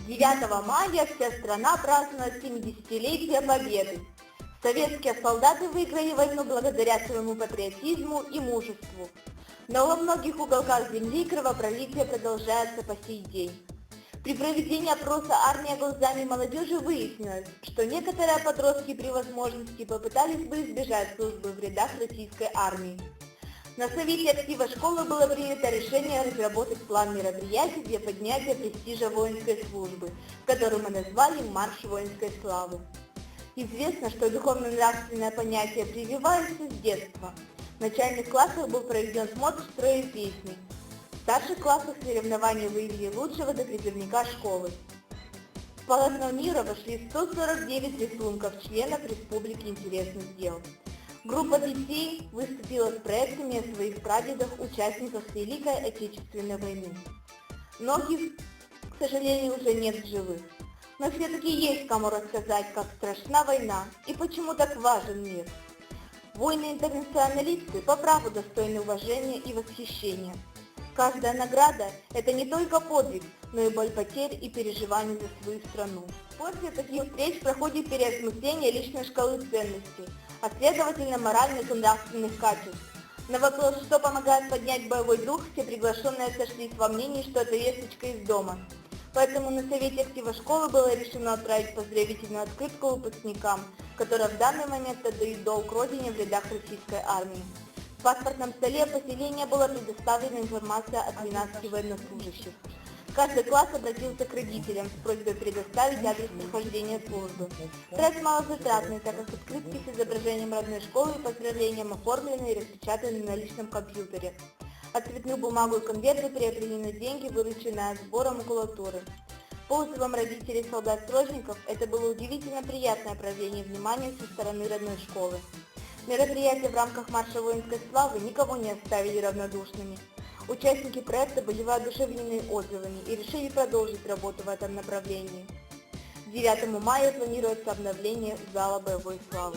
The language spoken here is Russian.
9 мая вся страна праздновала 70-летие Победы. Советские солдаты выиграли войну благодаря своему патриотизму и мужеству. Но во многих уголках земли кровопролитие продолжается по сей день. При проведении опроса «Армия глазами молодежи» выяснилось, что некоторые подростки при возможности попытались бы избежать службы в рядах российской армии. На совете актива школы было принято решение разработать план мероприятий для поднятия престижа воинской службы, который мы назвали «Марш воинской славы». Известно, что духовно-нравственное понятие прививается с детства. В начальных классах был проведен смотр строя и песни. В старших классах соревнования выявили лучшего до призывника школы. В полотно мира вошли 149 рисунков членов Республики интересных дел. Группа детей выступила с проектами о своих прадедах, участниках Великой Отечественной войны. Многих, к сожалению, уже нет в живых. Но все-таки есть кому рассказать, как страшна война и почему так важен мир. Воины-интернационалисты по праву достойны уважения и восхищения. Каждая награда – это не только подвиг, но и боль потерь и переживаний за свою страну. После таких встреч проходит переосмысление личной шкалы ценностей, а следовательно моральных и нравственных качеств. На вопрос, что помогает поднять боевой дух, все приглашенные сошлись во мнении, что это весточка из дома. Поэтому на совете актива школы было решено отправить поздравительную открытку выпускникам, которые в данный момент отдают долг родине в рядах российской армии. В паспортном столе поселения была предоставлена информация о 12 военнослужащих. Каждый класс обратился к родителям с просьбой предоставить адрес прохождения службы. Проект малозатратный, так как открытки с изображением родной школы и поздравлением оформлены и распечатаны на личном компьютере. А цветную бумагу и конверты приобрели на деньги, вырученные от сбора макулатуры. По отзывам родителей солдат-срочников, это было удивительно приятное проявление внимания со стороны родной школы. Мероприятия в рамках Марша воинской славы никого не оставили равнодушными. Участники проекта были воодушевлены отзывами и решили продолжить работу в этом направлении. К 9 мая планируется обновление зала боевой славы.